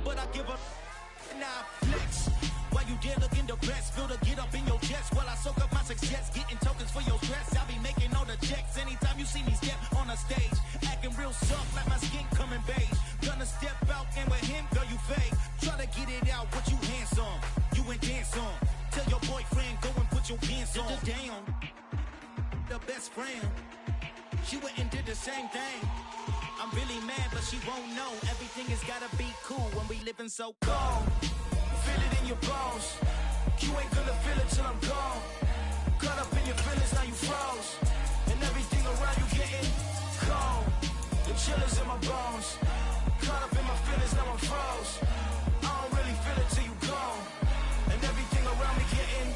but I give a now flex. While you dare look in the best, feel the get up in your chest. While I soak up my success, getting tokens for your stress. I be making all the checks anytime you see me step on a stage. Acting real soft like my skin coming beige. Gonna step out and with him, girl, you fake. Try to get it out, what you handsome. You ain't dance on. Tell your boyfriend, go and put your pants on. Down, the best friend. She went and did the same thing. I'm really mad, but she won't know. Everything has gotta be cool when we living so cold. Feel it in your bones. You ain't gonna feel it till I'm gone. Caught up in your feelings, now you froze. And everything around you getting cold. The chill is in my bones. Caught up in my feelings, now I'm froze. I don't really feel it till you gone. And everything around me getting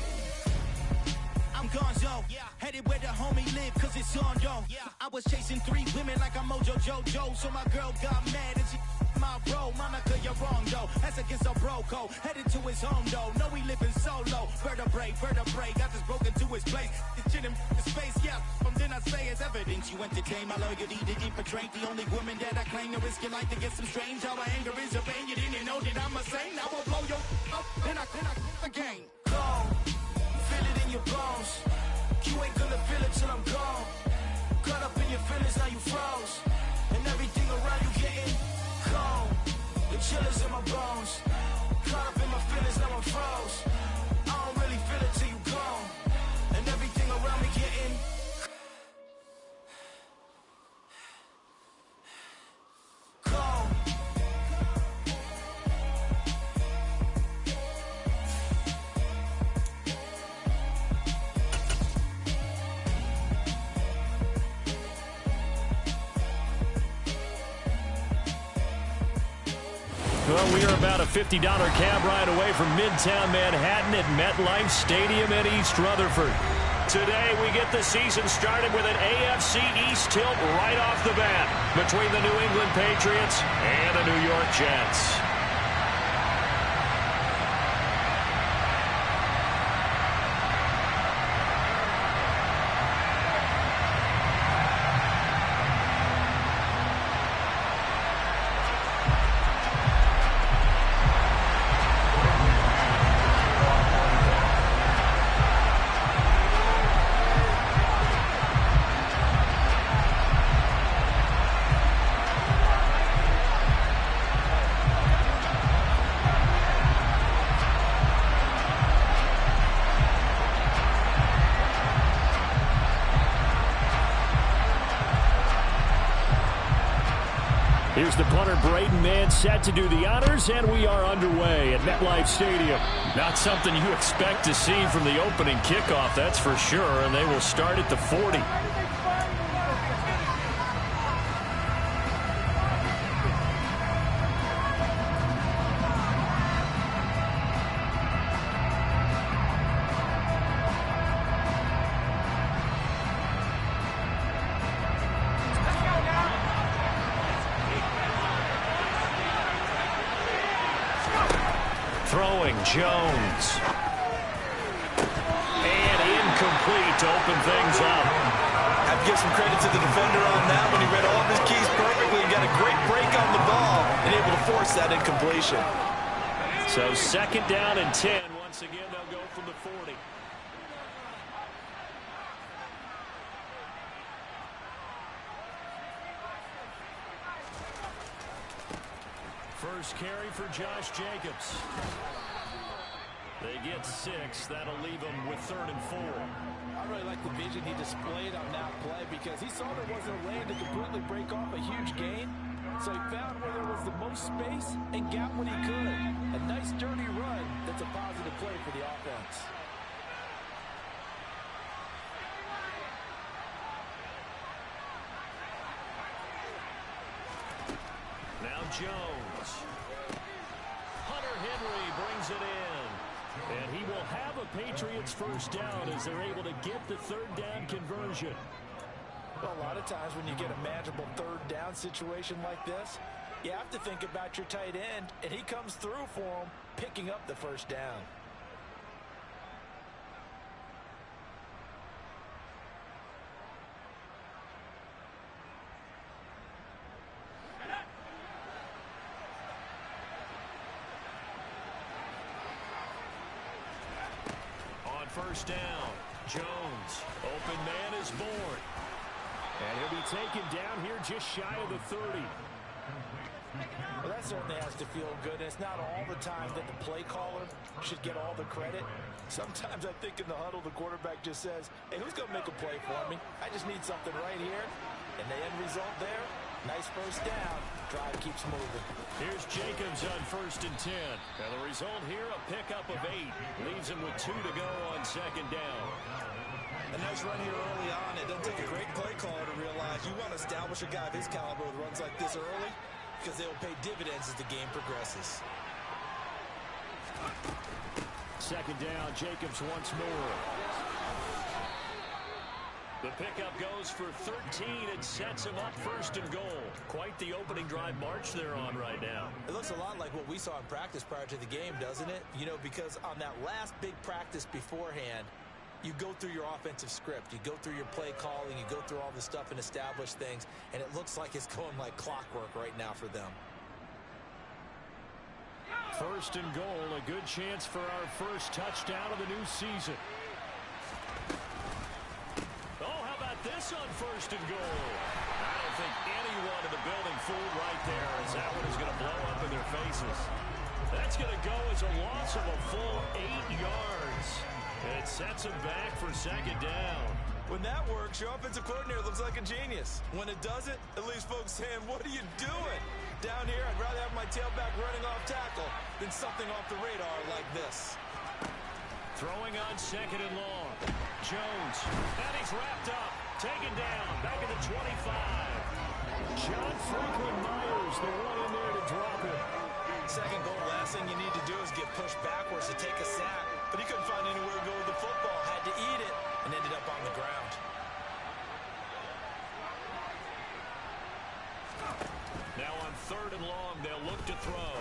I'm gonzo, yeah. Headed where the homie live, cause it's on, yo. Yeah. I was chasing 3 women like I'm Mojo Jojo. So my girl got mad and she my bro. Monica, you're wrong, though. That's against a bro code. Headed to his home, though. No, he living solo. Vertebrae. Got this broken to his place. This shit in his face, yeah. From then I say it's evidence. You entertain my loyalty to infiltrate. The only woman that I claim to risk your life to get some strange. How my anger is your pain. You didn't know that I'm a saint. I will blow your up. Then I again. Go. Feel it in your bones. You ain't gonna feel it till I'm gone. Caught up in your feelings, now you froze. And everything around you getting cold. The chill is in my bones. Caught up in my feelings, now I'm froze. I don't really feel it till you gone. And everything around me getting cold. Well, we are about a $50 cab ride away from Midtown Manhattan at MetLife Stadium in East Rutherford. Today, we get the season started with an AFC East tilt right off the bat between the New England Patriots and the New York Jets. Here's the punter, Braden Mann, set to do the honors, and we are underway at MetLife Stadium. Not something you expect to see from the opening kickoff, that's for sure, and they will start at the 40. Throwing Jones. And incomplete to open things up. I'd give some credit to the defender on that when he read all of his keys perfectly and got a great break on the ball and able to force that incompletion. So 2nd down and 10. Once again, they'll go from the 40. First carry for Josh Jacobs. They get 6. That'll leave them with 3rd and 4. I really like the vision he displayed on that play because he saw there wasn't a lane to completely break off a huge gain. So he found where there was the most space and got what he could. A nice dirty run that's a positive play for the offense. Now Jones. Hunter Henry brings it in. And he will have a Patriots first down as they're able to get the 3rd down conversion. Well, a lot of times when you get a manageable 3rd down situation like this, you have to think about your tight end, and he comes through for him, picking up the first down. first down. Jones, open man is born. And he'll be taken down here just shy of the 30. Well, that certainly has to feel good. And it's not all the time that the play caller should get all the credit. Sometimes I think in the huddle, the quarterback just says, hey, who's going to make a play for me? I just need something right here. And the end result there, nice first down. Drive keeps moving. Here's Jacobs on 1st and 10. And the result here, a pickup of 8. Leaves him with 2 to go on 2nd down. A nice run here early on. It doesn't take a great play caller to realize you want to establish a guy of his caliber with runs like this early because they will pay dividends as the game progresses. 2nd down, Jacobs once more. The pickup goes for 13 and sets him up 1st and goal. Quite the opening drive march they're on right now. It looks a lot like what we saw in practice prior to the game, doesn't it? You know, because on that last big practice beforehand, you go through your offensive script. You go through your play calling. You go through all the stuff and establish things. And it looks like it's going like clockwork right now for them. 1st and goal, a good chance for our first touchdown of the new season. Oh, how about this on 1st and goal? I don't think anyone in the building fooled right there, as that one is going to blow up in their faces. That's going to go as a loss of a full 8 yards. And it sets him back for 2nd down. When that works, your offensive coordinator looks like a genius. When it doesn't, it leaves folks saying, what are you doing? Down here, I'd rather have my tailback running off tackle than something off the radar like this. Throwing on 2nd and long. Jones, and he's wrapped up. Taken down, back at the 25. John Franklin Myers, the one in there to drop it. 2nd goal, last thing you need to do is get pushed backwards to take a sack. But he couldn't find anywhere to go with the football. Had to eat it and ended up on the ground. Now on 3rd and long, they'll look to throw.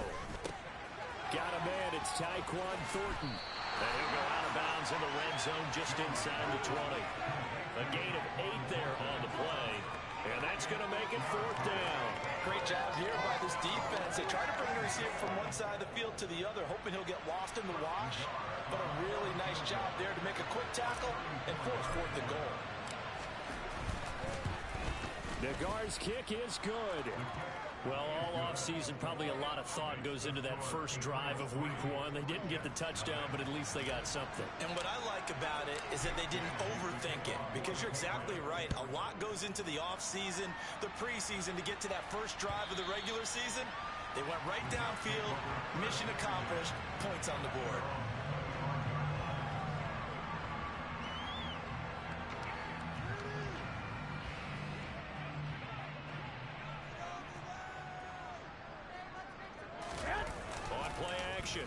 Got a man, it's Tyquan Thornton. And he'll go out of bounds in the red zone just inside the 20. A gain of 8 there on the play. And that's going to make it 4th down. Great job here by this defense. They try to bring the receiver from one side of the field to the other, hoping he'll get lost in the wash. But a really nice job there to make a quick tackle and force 4th and goal. Nagar's kick is good. Well, all offseason, probably a lot of thought goes into that first drive of week 1. They didn't get the touchdown, but at least they got something. And what I like about it is that they didn't overthink it, because you're exactly right. A lot goes into the offseason, the preseason to get to that first drive of the regular season. They went right downfield, mission accomplished, points on the board.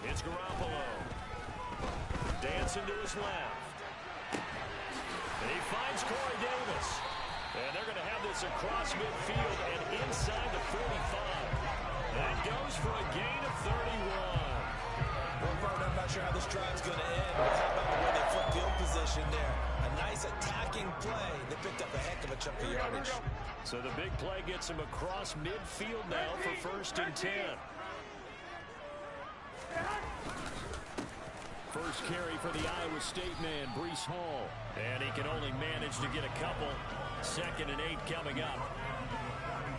It's Garoppolo. Dancing to his left. And he finds Corey Davis. And they're going to have this across midfield and inside the 45. That goes for a gain of 31. Well, Martin, I'm not sure how this drive's going to end, but how about the way they flipped field position there? A nice attacking play. They picked up a heck of a chunk of yardage. So the big play gets him across midfield now for 1st and 10. First carry for the Iowa State man, Breece Hall. And he can only manage to get a couple. 2nd and 8 coming up.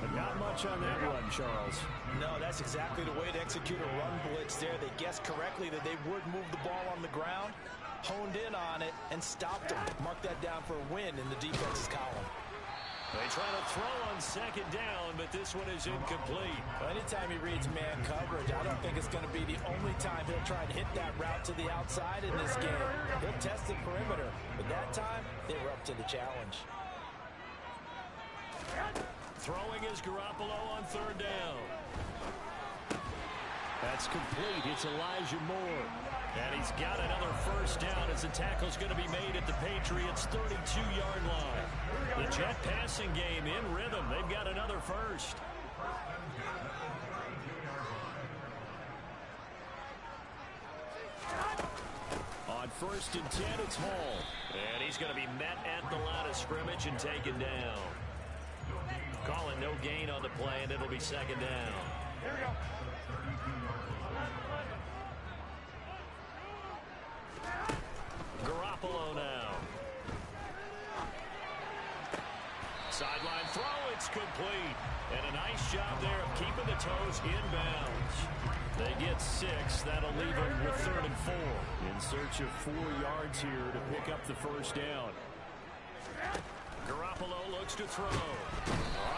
But not much on that run, Charles. No, that's exactly the way to execute a run blitz there. They guessed correctly that they would move the ball on the ground, honed in on it, and stopped them. Mark that down for a win in the defense's column. They try to throw on 2nd down, but this one is incomplete. Well, anytime he reads man coverage, I don't think it's going to be the only time he'll try to hit that route to the outside in this game. He'll test the perimeter, but that time, they were up to the challenge. Throwing is Garoppolo on 3rd down. That's complete. It's Elijah Moore. And he's got another first down as the tackle's going to be made at the Patriots' 32-yard line. The Jet passing game in rhythm. They've got another first. On 1st and 10, it's Hall. And he's going to be met at the line of scrimmage and taken down. Calling no gain on the play, and it'll be 2nd down. Here we go. complete. And a nice job there of keeping the toes inbounds. They get 6. That'll leave them with 3rd and 4. In search of 4 yards here to pick up the first down. Garoppolo looks to throw.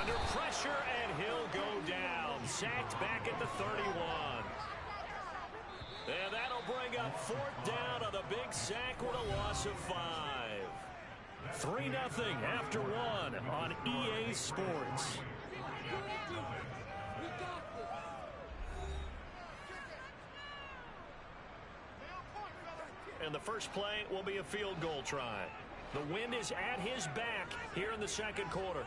Under pressure, and he'll go down. Sacked back at the 31. And that'll bring up 4th down on the big sack with a loss of 5. 3-0 after 1 on EA Sports. And the first play will be a field goal try. The wind is at his back here in the second quarter.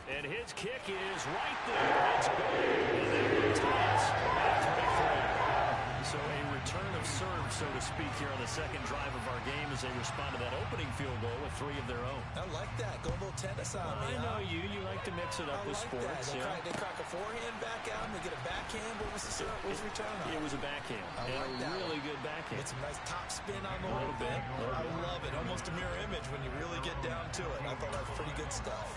And his kick is right there. It's good. And that one ties at 3-3. So a return of serve, so to speak, here on the second drive of our game as they respond to that opening field goal with 3 of their own. I like that. Go a little tennis on me. I know you. You like to mix it up with sports. They crack a forehand back out and they get a backhand. What was the serve? What was the return on? It was a backhand. I like a really good backhand. It's a nice top spin on the whole thing. I love it. Almost a mirror image when you really get down to it. I thought that was pretty good stuff.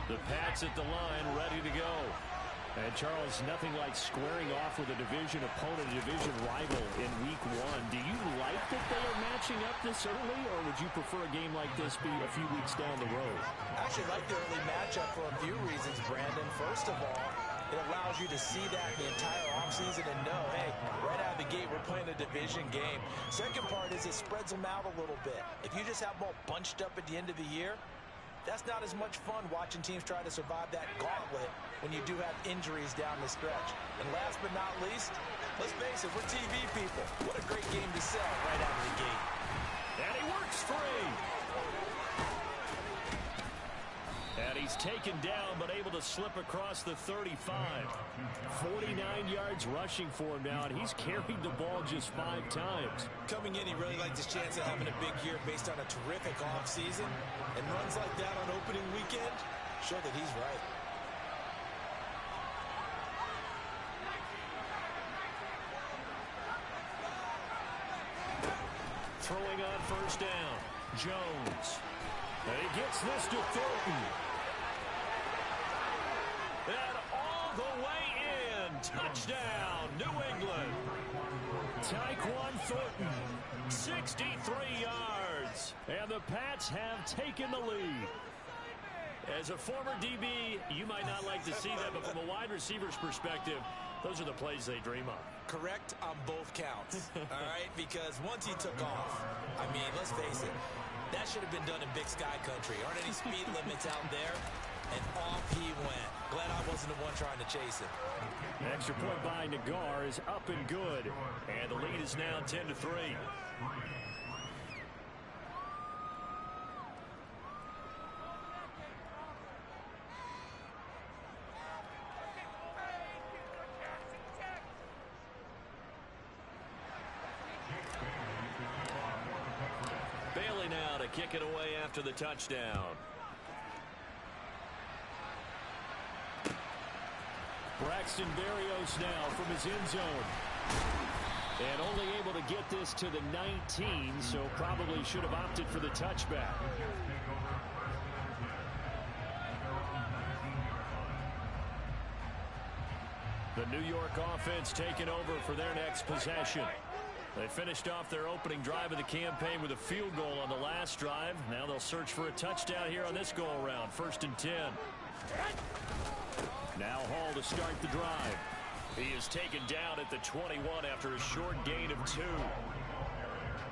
The Pats at the line, ready to go. And, Charles, nothing like squaring off with a division opponent, a division rival in Week 1. Do you like that they are matching up this early, or would you prefer a game like this be a few weeks down the road? I actually like the early matchup for a few reasons, Brandon. First of all, it allows you to see that the entire offseason and know, hey, right out of the gate, we're playing a division game. Second part is it spreads them out a little bit. If you just have them all bunched up at the end of the year, that's not as much fun watching teams try to survive that gauntlet when you do have injuries down the stretch. And last but not least, let's face it, we're TV people. What a great game to sell right out of the gate. And he works free. And he's taken down, but able to slip across the 35. 49 yards rushing for him now, and he's carried the ball just 5 times. Coming in, he really liked his chance of having a big year based on a terrific offseason. And runs like that on opening weekend show that he's right. Throwing on first down, Jones. And he gets this to Thornton. And all the way in. Touchdown, New England. Tyquan Thornton, 63 yards. And the Pats have taken the lead. As a former DB, you might not like to see that, but from a wide receiver's perspective, those are the plays they dream of. Correct on both counts, all right? Because once he took off, I mean, let's face it, that should have been done in Big Sky Country. Aren't any speed limits out there? And off he went. Glad I wasn't the one trying to chase him. Extra point by Nagar is up and good. And the lead is now 10-3. Bailey now to kick it away after the touchdown. Braxton Berrios now from his end zone. And only able to get this to the 19, so probably should have opted for the touchback. The New York offense taking over for their next possession. They finished off their opening drive of the campaign with a field goal on the last drive. Now they'll search for a touchdown here on this go-around. 1st and 10. Now Hall to start the drive. He is taken down at the 21 after a short gain of 2.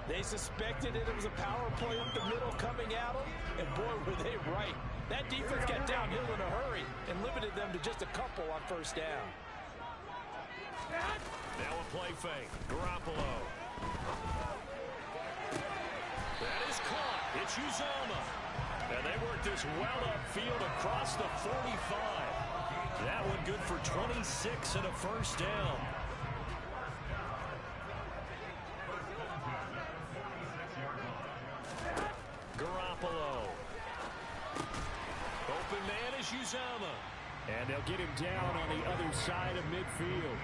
They suspected it was a power play up the middle coming at them, and boy, were they right. That defense got downhill in a hurry and limited them to just a couple on first down. Now a play fake. Garoppolo. That is caught. It's Uzomah. And they work this well upfield across the 45. That one good for 26 and a first down. Garoppolo. Open man is Uzomah. And they'll get him down on the other side of midfield.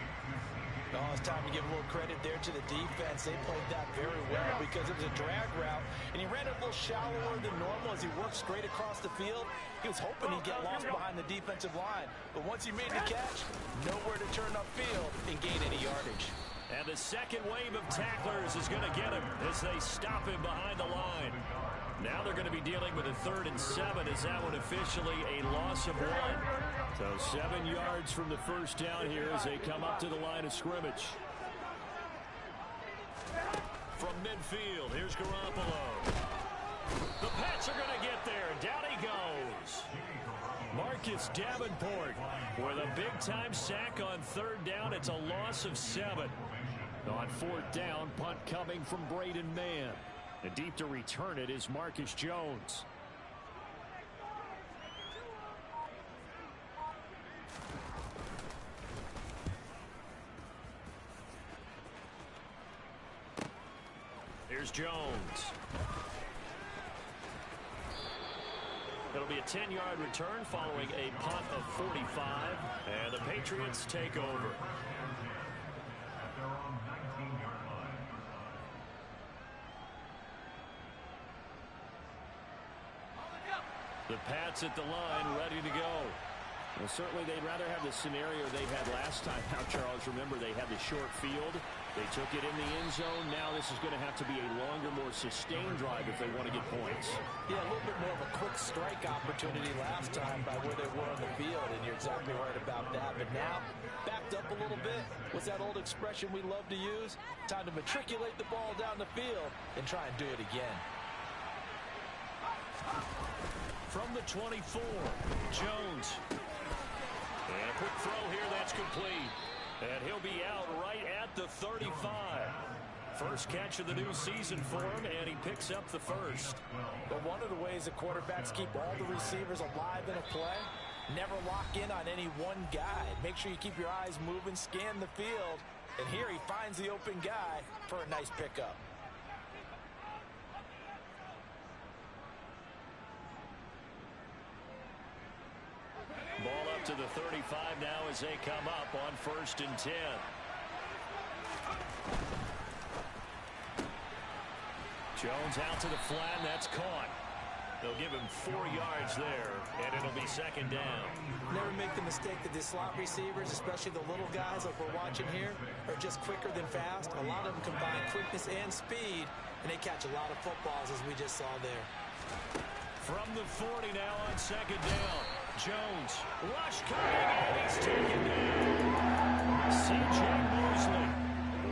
Oh, it's time to give a little credit there to the defense. They played that very well because it was a drag route, and he ran it a little shallower than normal as he worked straight across the field. He was hoping he'd get lost behind the defensive line, but once he made the catch, nowhere to turn upfield and gain any yardage. And the second wave of tacklers is going to get him as they stop him behind the line. Now they're going to be dealing with a 3rd and 7 as that one officially a loss of 1. So 7 yards from the first down here as they come up to the line of scrimmage. From midfield, here's Garoppolo. The Pats are going to get there, and down he goes. Marcus Davenport with a big-time sack on 3rd down. It's a loss of 7. On 4th down, punt coming from Braden Mann. And deep to return it is Marcus Jones. Here's Jones. It'll be a 10-yard return following a punt of 45. And the Patriots take over. The Pats at the line, ready to go. Well, certainly they'd rather have the scenario they had last time. Now, Charles, remember they had the short field. They took it in the end zone. Now this is going to have to be a longer, more sustained drive if they want to get points. Yeah, a little bit more of a quick strike opportunity last time by where they were on the field, and you're exactly right about that. But now, backed up a little bit. What's that old expression we love to use? Time to matriculate the ball down the field and try and do it again. From the 24, Jones. And a quick throw here, that's complete. And he'll be out right at the 35. First catch of the new season for him, and he picks up the first. But one of the ways the quarterbacks keep all the receivers alive in a play, never lock in on any one guy. Make sure you keep your eyes moving, scan the field. And here he finds the open guy for a nice pickup. Ball up to the 35 now as they come up on 1st and 10. Jones out to the flat, and that's caught. They'll give him 4 yards there, and it'll be 2nd down. Never make the mistake that the slot receivers, especially the little guys like we're watching here, are just quicker than fast. A lot of them combine quickness and speed, and they catch a lot of footballs, as we just saw there. From the 40 now on 2nd down. Jones, rush coming, and he's taken down. C.J. Mosley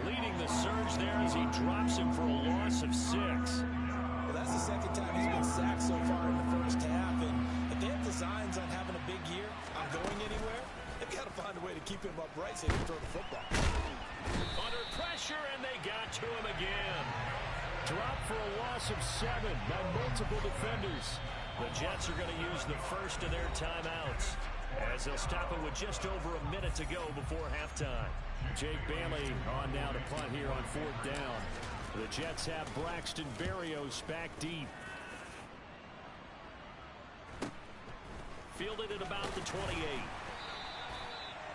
leading the surge there as he drops him for a loss of 6. Well, that's the 2nd time he's been sacked so far in the first half, and if they have designs on having a big year, on going anywhere, they've got to find a way to keep him upright so he can throw the football. Under pressure, and they got to him again. Dropped for a loss of 7 by multiple defenders. The Jets are going to use the first of their timeouts as they'll stop it with just over a minute to go before halftime. Jake Bailey on now to punt here on 4th down. The Jets have Braxton Berrios back deep. Fielded at about the 28.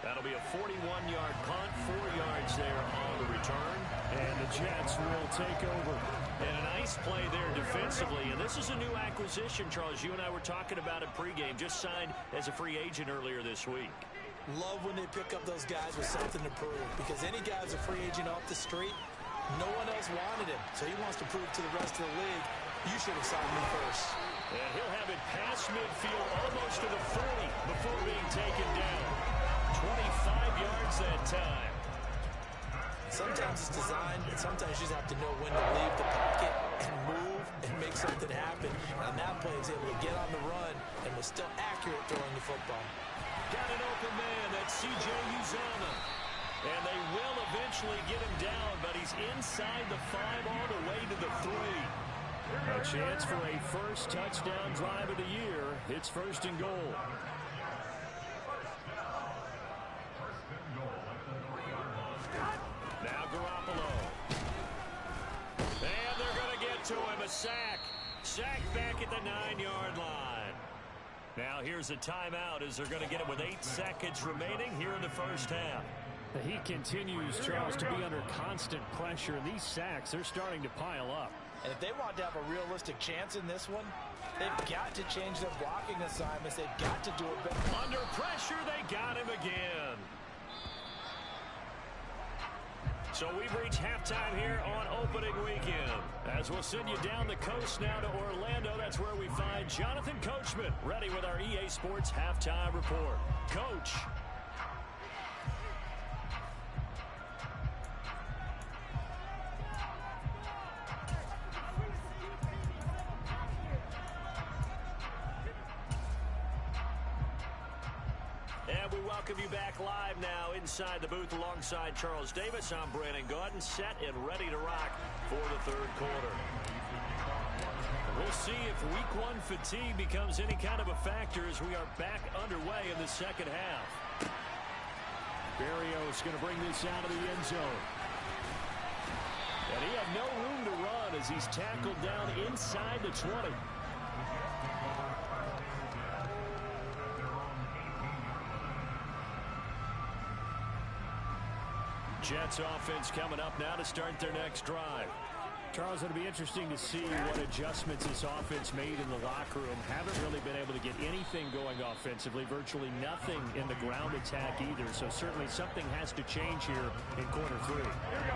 That'll be a 41-yard punt, 4 yards there on the return, and the Jets will take over. And a nice play there defensively, and this is a new acquisition, Charles. You and I were talking about it pregame, just signed as a free agent earlier this week. Love when they pick up those guys with something to prove, because any guy's a free agent off the street, no one else wanted him, so he wants to prove to the rest of the league, you should have signed me first. And he'll have it past midfield, almost to the 40 before being taken down. 25 yards that time. Sometimes it's designed, and sometimes you just have to know when to leave the pocket and move and make something happen. On that play, he was able to get on the run and was still accurate throwing the football. Got an open man, that's C.J. Uzomah. And they will eventually get him down, but he's inside the 5 all the way to the 3. A chance for a first touchdown drive of the year. It's 1st and goal. Now Garoppolo. And they're going to get to him. A sack. Sack back at the 9-yard line. Now here's a timeout as they're going to get it with 8 seconds remaining here in the first half. He continues, Charles, to be under constant pressure. These sacks, they're starting to pile up. And if they want to have a realistic chance in this one, they've got to change their blocking assignments. They've got to do it better. Under pressure, they got him again. So we've reached halftime here on opening weekend. As we'll send you down the coast now to Orlando, that's where we find Jonathan Coachman ready with our EA Sports Halftime Report. Coach. And we welcome you back live now inside the booth alongside Charles Davis. I'm Brandon Gaudin, set and ready to rock for the third quarter. We'll see if week 1 fatigue becomes any kind of a factor as we are back underway in the second half. Berrios going to bring this out of the end zone. And he had no room to run as he's tackled down inside the 20. Jets offense coming up now to start their next drive. Charles, it'll be interesting to see what adjustments this offense made in the locker room. Haven't really been able to get anything going offensively, virtually nothing in the ground attack either. So certainly something has to change here in quarter 3.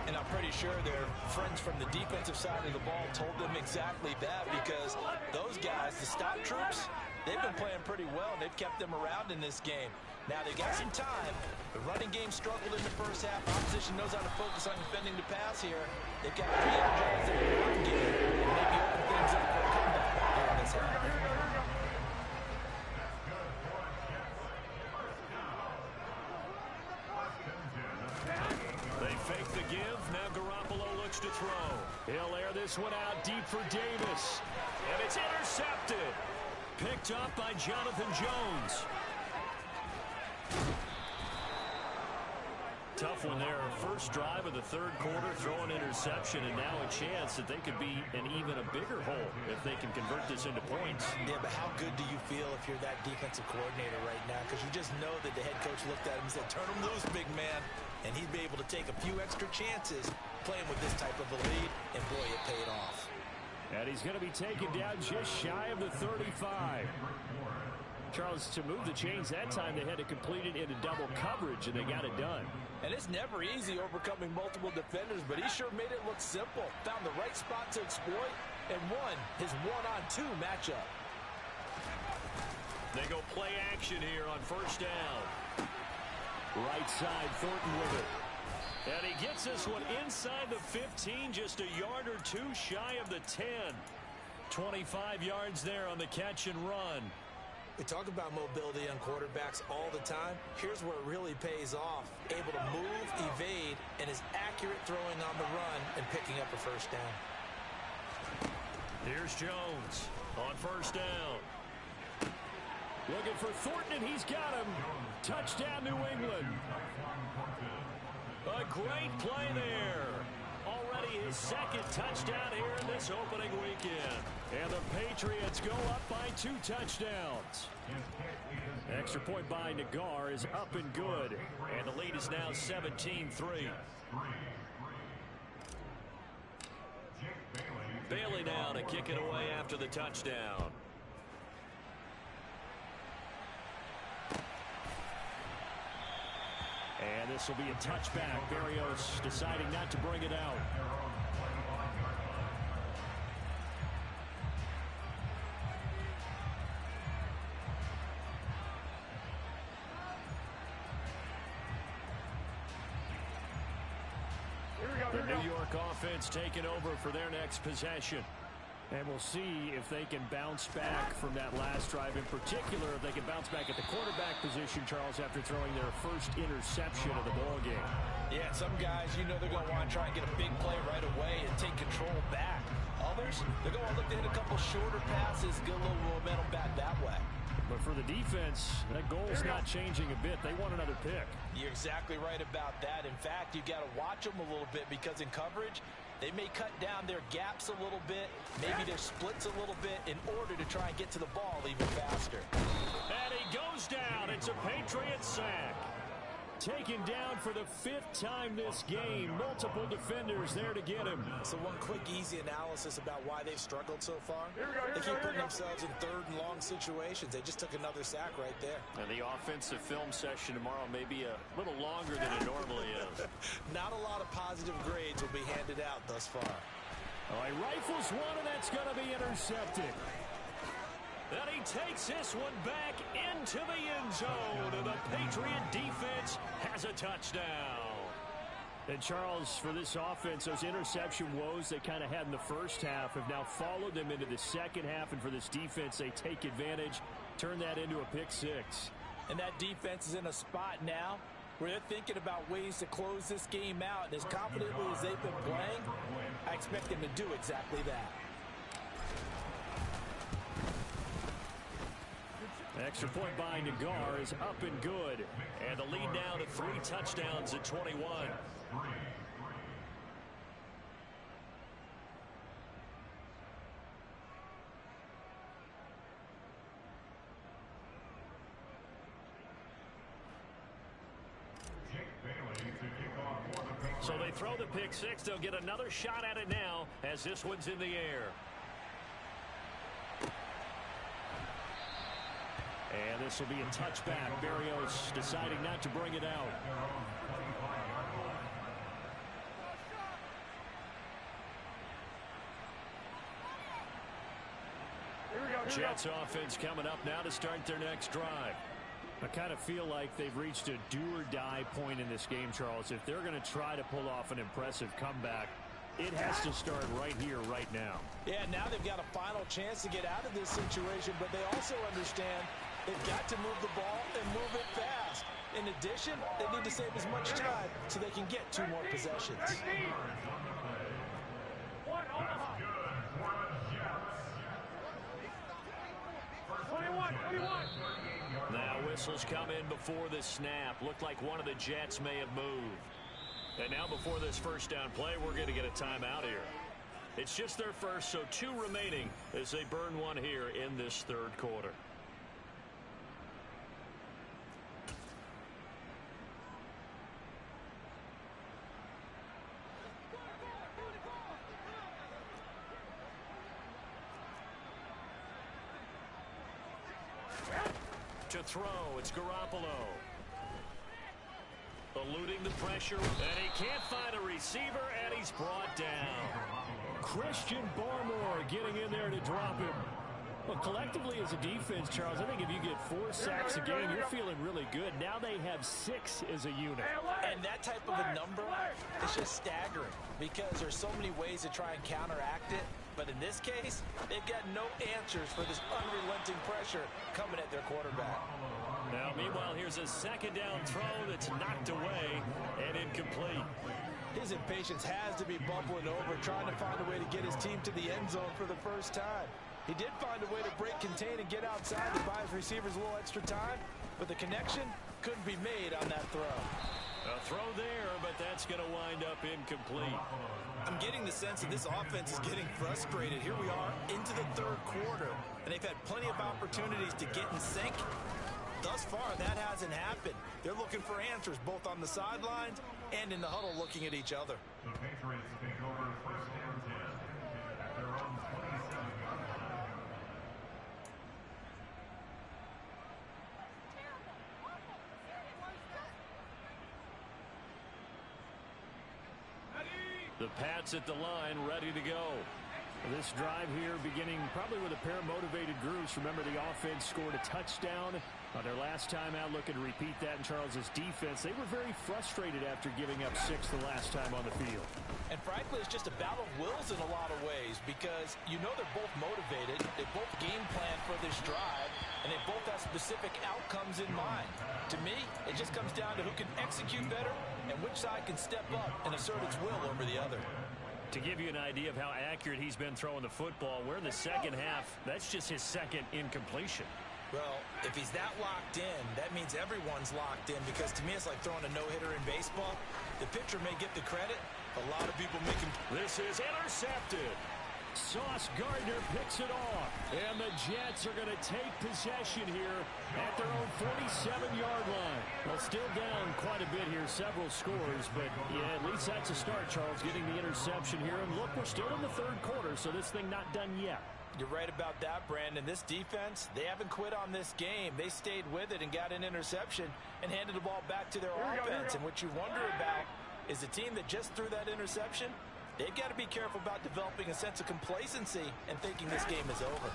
And I'm pretty sure their friends from the defensive side of the ball told them exactly that, because those guys, the stop troops, they've been playing pretty well, and they've kept them around in this game. Now, they've got some time. The running game struggled in the first half. Opposition knows how to focus on defending the pass here. They've got to re-energize their run game and maybe open things up for a comeback here in this half. They fake the give. Now Garoppolo looks to throw. He'll air this one out deep for Davis. And it's intercepted. Picked up by Jonathan Jones. Tough one there. First drive of the third quarter, throw an interception, and now a chance that they could be in even a bigger hole if they can convert this into points. Yeah, but how good do you feel if you're that defensive coordinator right now? Because you just know that the head coach looked at him and said, turn him loose, big man. And he'd be able to take a few extra chances playing with this type of a lead, and boy, it paid off. And he's going to be taken down just shy of the 35. Charles, to move the chains that time, they had to complete it into double coverage, and they got it done. And it's never easy overcoming multiple defenders, but he sure made it look simple. Found the right spot to exploit and won his one-on-two matchup. They go play action here on first down. Right side, Thornton with it. And he gets this one inside the 15, just a yard or two shy of the 10. 25 yards there on the catch and run. We talk about mobility on quarterbacks all the time. Here's where it really pays off. Able to move, evade, and is accurate throwing on the run and picking up a first down. Here's Jones on first down. Looking for Thornton, and he's got him. Touchdown, New England. A great play there. Already his second touchdown here in this opening weekend. And the Patriots go up by 2 touchdowns. Extra point by Nagar is up and good. And the lead is now 17-3. Bailey now to kick it away after the touchdown. And this will be a touchback. Berrios deciding not to bring it out. The New York offense taking over for their next possession. And we'll see if they can bounce back from that last drive. In particular, if they can bounce back at the quarterback position, Charles, after throwing their first interception of the ball game. Yeah, some guys, you know they're going to want to try and get a big play right away and take control back. Others, they're going to look to hit a couple shorter passes, get a little momentum back that way. But for the defense, that goal's not changing a bit. They want another pick. You're exactly right about that. In fact, you've got to watch them a little bit because in coverage, they may cut down their gaps a little bit, maybe their splits a little bit in order to try and get to the ball even faster. And he goes down. It's a Patriot sack. Taken down for the 5th time this game. Multiple defenders there to get him. So one quick, easy analysis about why they've struggled so far. They keep putting themselves in 3rd and long situations. They just took another sack right there. And the offensive film session tomorrow may be a little longer than it normally is. Not a lot of positive grades will be handed out thus far. All right, rifles one, and that's going to be intercepted. And he takes this one back into the end zone, and the Patriot defense has a touchdown. And Charles, for this offense, those interception woes they kind of had in the first half have now followed them into the second half, and for this defense, they take advantage, turn that into a pick six. And that defense is in a spot now where they're thinking about ways to close this game out, and as confidently as they've been playing, I expect them to do exactly that. Extra point by Nagar is up and good. And the lead now to 3 touchdowns at 21. So they throw the pick six. They'll get another shot at it now as this one's in the air. And this will be a touchback. Berrios deciding not to bring it out. Jets offense coming up now to start their next drive. I kind of feel like they've reached a do-or-die point in this game, Charles. If they're going to try to pull off an impressive comeback, it has to start right here, right now. Yeah, now they've got a final chance to get out of this situation, but they also understand they've got to move the ball and move it fast. In addition, they need to save as much time so they can get 2 more possessions. Now whistles come in before the snap. Looked like one of the Jets may have moved. And now before this first down play, we're going to get a timeout here. It's just their first, so 2 remaining as they burn one here in this 3rd quarter. To throw, it's Garoppolo. Eluding the pressure, and he can't find a receiver, and he's brought down. Christian Barmore getting in there to drop him. Well, collectively as a defense, Charles, I think if you get 4 sacks a game, you're feeling really good. Now they have 6 as a unit. And that type of a number is just staggering because there's so many ways to try and counteract it. But in this case, they've got no answers for this unrelenting pressure coming at their quarterback. Now, meanwhile, here's a 2nd down throw that's knocked away and incomplete. His impatience has to be bubbling over, trying to find a way to get his team to the end zone for the first time. He did find a way to break contain and get outside to buy his receivers a little extra time, but the connection couldn't be made on that throw. A throw there, but that's going to wind up incomplete. I'm getting the sense that this offense is getting frustrated. Here we are into the 3rd quarter, and they've had plenty of opportunities to get in sync. Thus far, that hasn't happened. They're looking for answers both on the sidelines and in the huddle looking at each other. The Patriots take over 1st and 10 at their own 27-yard line. The Pats at the line, ready to go. This drive here beginning probably with a pair of motivated groups. Remember, the offense scored a touchdown On their last time out, looking to repeat that in Charles's defense, they were very frustrated after giving up 6 the last time on the field. And frankly, it's just a battle of wills in a lot of ways because you know they're both motivated, they both game plan for this drive, and they both have specific outcomes in mind. To me, it just comes down to who can execute better and which side can step up and assert its will over the other. To give you an idea of how accurate he's been throwing the football, we're in the second half. That's just his second incompletion. Well, if he's that locked in, that means everyone's locked in because to me it's like throwing a no-hitter in baseball. The pitcher may get the credit. A lot of people make him. This is intercepted. Sauce Gardner picks it off. And the Jets are going to take possession here at their own 47-yard line. Well, still down quite a bit here, several scores. But, yeah, at least that's a start, Charles, getting the interception here. And look, we're still in the third quarter, so this thing not done yet. You're right about that, Brandon. This defense, they haven't quit on this game. They stayed with it and got an interception and handed the ball back to their offense. And what you wonder about is the team that just threw that interception, they've got to be careful about developing a sense of complacency and thinking this game is over.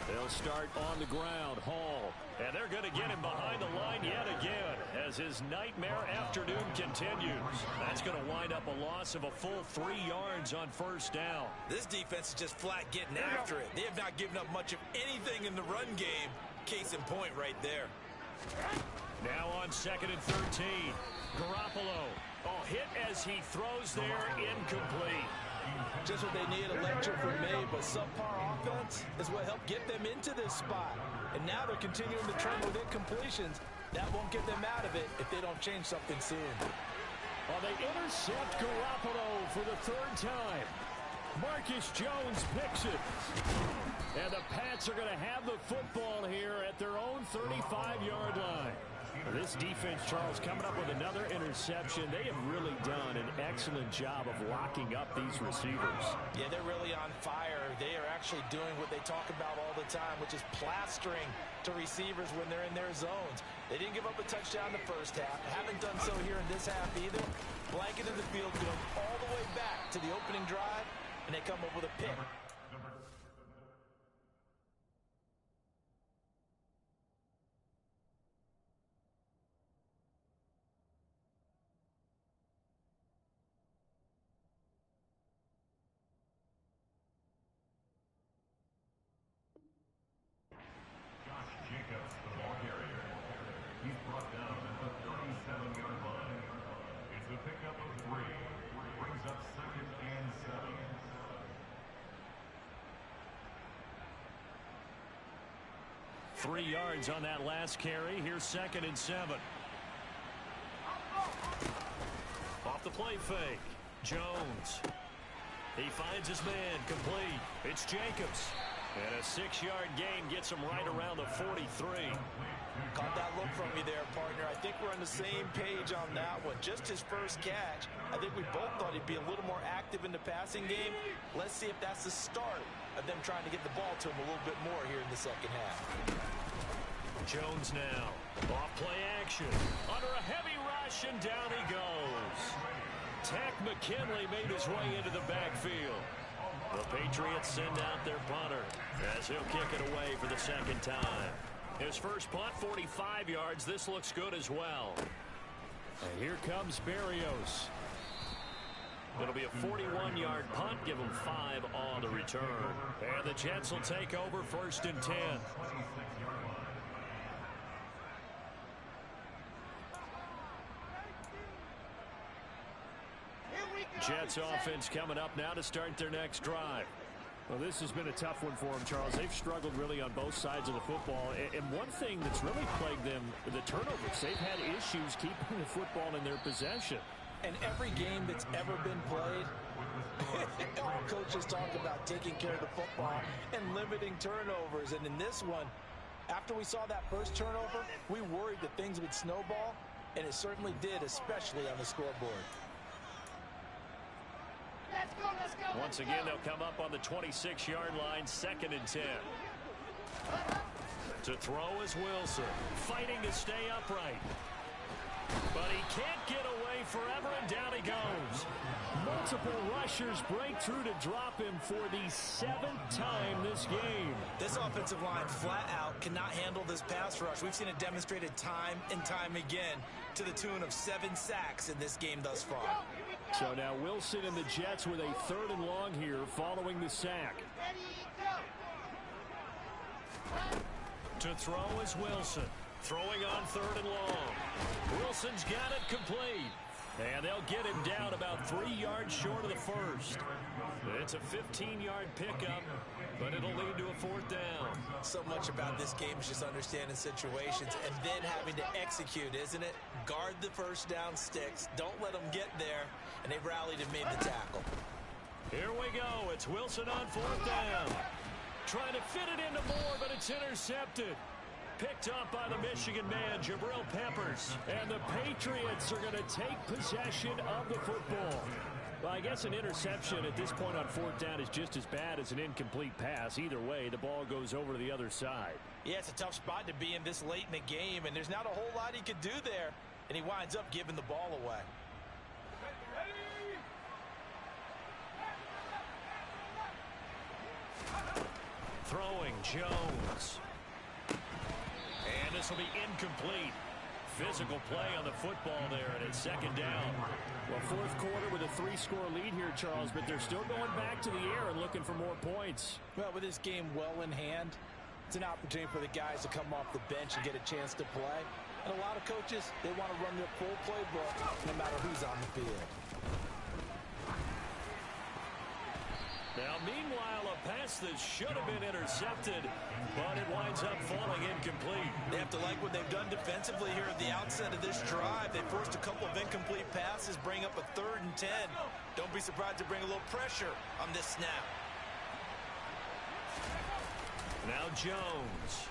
They'll start on the ground. Hall. And they're going to get him behind the line yet again as his nightmare afternoon continues. That's going to wind up a loss of a full 3 yards on first down. This defense is just flat getting after it. They have not given up much of anything in the run game. Case in point right there. Now on 2nd and 13. Garoppolo. Oh, hit as he throws there, incomplete. Just what they need, a lecture from me, but subpar offense is what helped get them into this spot. And now they're continuing the trend with incompletions. That won't get them out of it if they don't change something soon. Well, they intercept Garoppolo for the 3rd time. Marcus Jones picks it. And the Pats are going to have the football here at their own 35-yard line. This defense, Charles, coming up with another interception. They have really done an excellent job of locking up these receivers. Yeah, they're really on fire. They are actually doing what they talk about all the time, which is plastering to receivers when they're in their zones. They didn't give up a touchdown the first half. Haven't done so here in this half either. Blanket in the field, going all the way back to the opening drive, and they come up with a pick. Jacobs, the ball carrier. He's brought down at the 37-yard line. It's a pickup of 3. Brings up 2nd and 7. Three yards on that last carry. Here's 2nd and 7. Off the play fake. Jones. He finds his man. Complete. It's Jacobs. And a 6-yard gain gets him right around the 43. Caught that look from you there, partner. I think we're on the same page on that one. Just his first catch. I think we both thought he'd be a little more active in the passing game. Let's see if that's the start of them trying to get the ball to him a little bit more here in the second half. Jones now. Off play action. Under a heavy rush, and down he goes. Takk McKinley made his way into the backfield. The Patriots send out their punter as he'll kick it away for the 2nd time. His first punt, 45 yards. This looks good as well. And here comes Berrios. It'll be a 41-yard punt. Give them 5 on the return. And the Jets will take over 1st and 10. Jets offense coming up now to start their next drive. Well, this has been a tough one for them, Charles. They've struggled really on both sides of the football. And one thing that's really plagued them, the turnovers. They've had issues keeping the football in their possession. And every game that's ever been played, all coaches talk about taking care of the football and limiting turnovers. And in this one, after we saw that first turnover, we worried that things would snowball, and it certainly did, especially on the scoreboard. Once again, they'll come up on the 26-yard line, 2nd and 10. To throw is Wilson, fighting to stay upright. But he can't get away forever, and down he goes. Multiple rushers break through to drop him for the 7th time this game. This offensive line flat out cannot handle this pass rush. We've seen it demonstrated time and time again to the tune of 7 sacks in this game thus far. So now Wilson and the Jets with a 3rd and long here following the sack. To throw is Wilson. Throwing on 3rd and long. Wilson's got it complete. And they'll get him down about 3 yards short of the first. It's a 15-yard pickup, but it'll lead to a 4th down. So much about this game is just understanding situations and then having to execute, isn't it? Guard the first down sticks. Don't let them get there. And they rallied and made the tackle. Here we go. It's Wilson on 4th down. Trying to fit it into Moore, but it's intercepted. Picked up by the Michigan man, Jabril Peppers. And the Patriots are going to take possession of the football. Well, I guess an interception at this point on 4th down is just as bad as an incomplete pass. Either way, the ball goes over to the other side. Yeah, it's a tough spot to be in this late in the game, and there's not a whole lot he could do there. And he winds up giving the ball away. Throwing Jones. And this will be incomplete. Physical play on the football there, and it's 2nd down. Well, 4th quarter with a 3-score lead here, Charles, but they're still going back to the air and looking for more points. Well, with this game well in hand, it's an opportunity for the guys to come off the bench and get a chance to play. And a lot of coaches, they want to run their full playbook no matter who's on the field. Now, meanwhile, a pass that should have been intercepted, but it winds up falling incomplete. They have to like what they've done defensively here at the outset of this drive. They forced a couple of incomplete passes, bring up a 3rd and 10. Don't be surprised to bring a little pressure on this snap. Now Jones.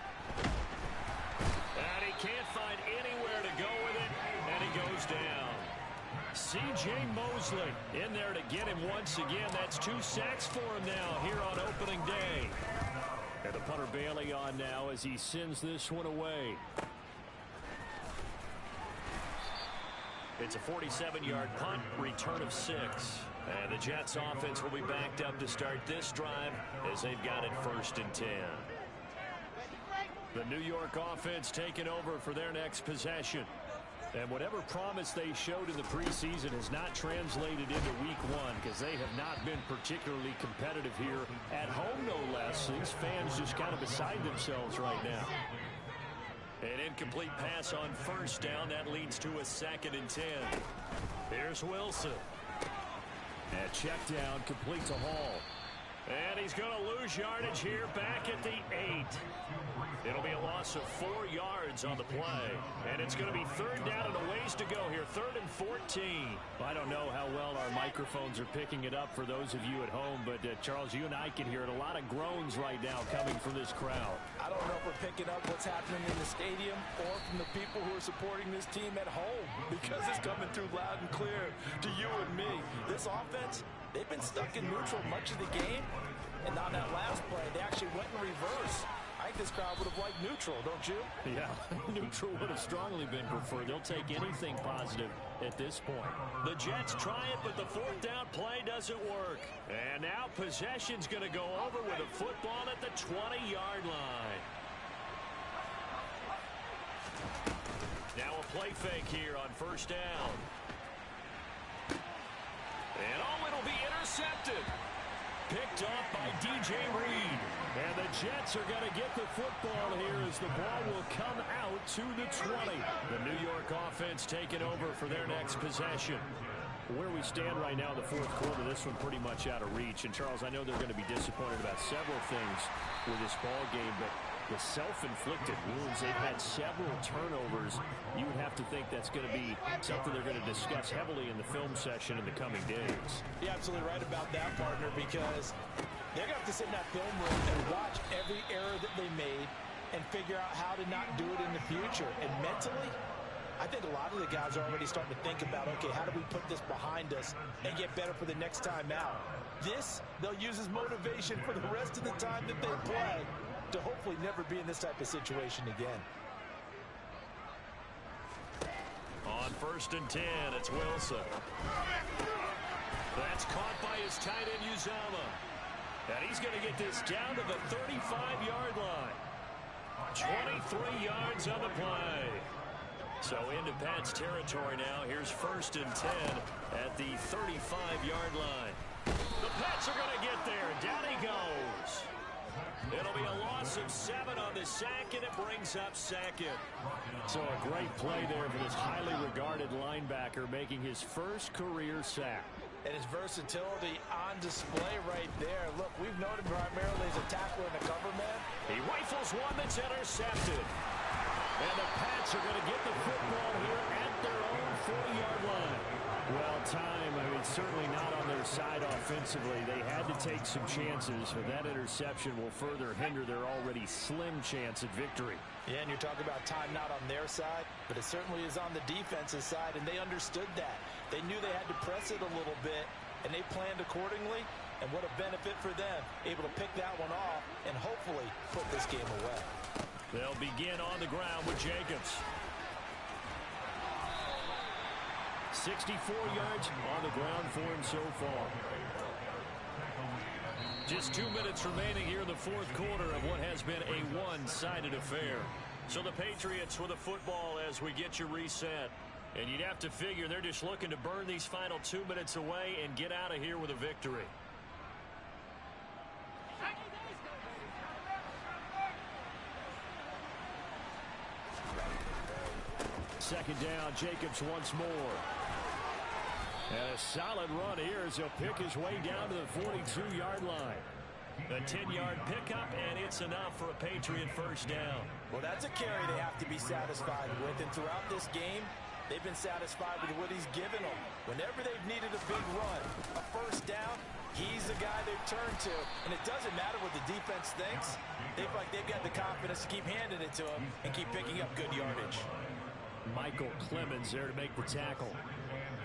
And he can't find anywhere to go with it, and he goes down. C.J. Mosley in there to get him once again. That's 2 sacks for him now here on opening day. And the punter Bailey on now as he sends this one away. It's a 47-yard punt, return of 6. And the Jets offense will be backed up to start this drive as they've got it 1st and 10. The New York offense taking over for their next possession. And whatever promise they showed in the preseason has not translated into week 1 because they have not been particularly competitive here at home, no less. These fans just kind of beside themselves right now. An incomplete pass on 1st down. That leads to a 2nd and 10. Here's Wilson. That check down complete to Hall. And he's going to lose yardage here back at the 8. It'll be a loss of 4 yards on the play. And it's going to be 3rd down and a ways to go here. 3rd and 14. I don't know how well our microphones are picking it up for those of you at home, but Charles, you and I can hear it. A lot of groans right now coming from this crowd. I don't know if we're picking up what's happening in the stadium or from the people who are supporting this team at home, because it's coming through loud and clear to you and me. This offense, they've been stuck in neutral much of the game, and on that last play, they actually went in reverse. I think this crowd would have liked neutral, don't you? Yeah, neutral would have strongly been preferred. They'll take anything positive at this point. The Jets try it, but the 4th down play doesn't work. And now possession's going to go over with a football at the 20-yard line. Now a play fake here on 1st down. And it'll be intercepted. Picked off by D.J. Reed. And the Jets are going to get the football here as the ball will come out to the 20. The New York offense taking over for their next possession. Where we stand right now in the 4th quarter, this one pretty much out of reach. And, Charles, I know they're going to be disappointed about several things with this ball game, but the self-inflicted wounds, they've had several turnovers. You would have to think that's going to be something they're going to discuss heavily in the film session in the coming days. You're absolutely right about that, partner, because they're going to have to sit in that film room and watch every error that they made and figure out how to not do it in the future. And mentally, I think a lot of the guys are already starting to think about, okay, how do we put this behind us and get better for the next time out? This, they'll use as motivation for the rest of the time that they play to hopefully never be in this type of situation again. On 1st and 10, it's Wilson. That's caught is tight end Uzomah. And he's going to get this down to the 35-yard line. 23 yards on the play. So into Pat's territory now. Here's 1st and 10 at the 35-yard line. The Pats are going to get there. Down he goes. It'll be a loss of 7 on the sack, and it brings up 2nd. So a great play there for this highly regarded linebacker, making his first career sack. And his versatility on display right there. Look, we've known him primarily as a tackler and a cover man. He rifles one that's intercepted. And the Pats are going to get the football here at their own 40-yard line. Well, time, certainly not on their side offensively. They had to take some chances, but that interception will further hinder their already slim chance at victory. Yeah, and you're talking about time not on their side, but it certainly is on the defensive side, and they understood that. They knew they had to press it a little bit, and they planned accordingly, and what a benefit for them, able to pick that one off and hopefully put this game away. They'll begin on the ground with Jacobs. 64 yards on the ground for him so far. Just 2 minutes remaining here in the 4th quarter of what has been a one-sided affair. So the Patriots with the football as we get you reset. And you'd have to figure they're just looking to burn these final 2 minutes away and get out of here with a victory. Second down, Jacobs once more. And a solid run here as he'll pick his way down to the 42-yard line. A 10-yard pickup, and it's enough for a Patriot first down. Well, that's a carry they have to be satisfied with, and throughout this game, they've been satisfied with what he's given them. Whenever they've needed a big run, a first down, he's the guy they've turned to. And it doesn't matter what the defense thinks. They feel like they've got the confidence to keep handing it to him and keep picking up good yardage. Michael Clemens there to make the tackle.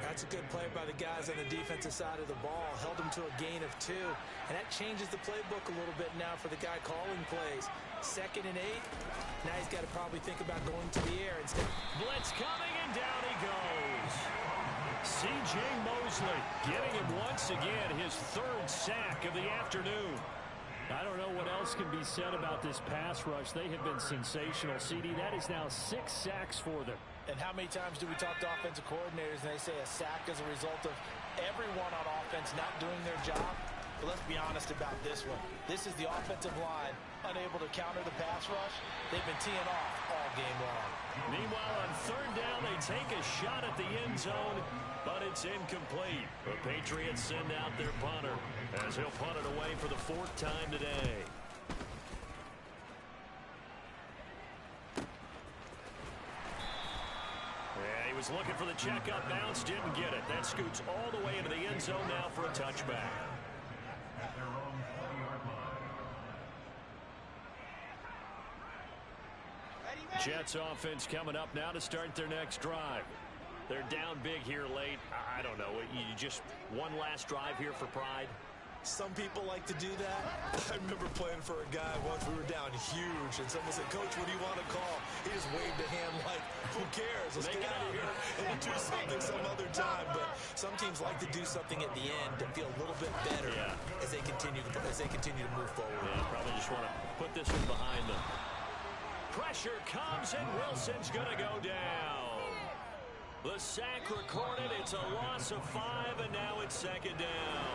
That's a good play by the guys on the defensive side of the ball. Held him to a gain of 2. And that changes the playbook a little bit now for the guy calling plays. 2nd and 8. Now he's got to probably think about going to the air instead. Blitz coming, and down he goes. C.J. Mosley getting him once again, his 3rd sack of the afternoon. I don't know what else can be said about this pass rush. They have been sensational. CD, that is now 6 sacks for them. And how many times do we talk to offensive coordinators and they say a sack is a result of everyone on offense not doing their job? But let's be honest about this one. This is the offensive line unable to counter the pass rush. They've been teeing off all game long. Meanwhile, on 3rd down, they take a shot at the end zone, but it's incomplete. The Patriots send out their punter as he'll punt it away for the 4th time today. Yeah, he was looking for the checkup bounce, didn't get it. That scoots all the way into the end zone now for a touchback. At their own 40-yard line. Jets offense coming up now to start their next drive. They're down big here late. I don't know. You just one last drive here for pride. Some people like to do that. I remember playing for a guy once. We were down huge, and someone said, "Coach, what do you want to call?" He just waved a hand like, "Who cares? Let's get out of here and do something some other time." But some teams like to do something at the end to feel a little bit better as they continue to move forward. Yeah, probably just want to put this one behind them. Pressure comes, and Wilson's going to go down. The sack recorded. It's a loss of 5, and now it's 2nd down.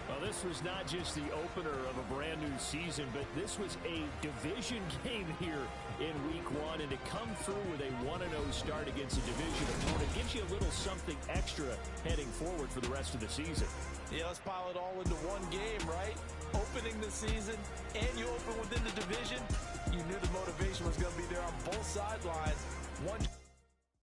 Well, this was not just the opener of a brand new season, but this was a division game here in week 1. And to come through with a 1-0 start against a division opponent gives you a little something extra heading forward for the rest of the season. Yeah, let's pile it all into one game, right? Opening the season, and you open within the division. You knew the motivation was going to be there on both sidelines. One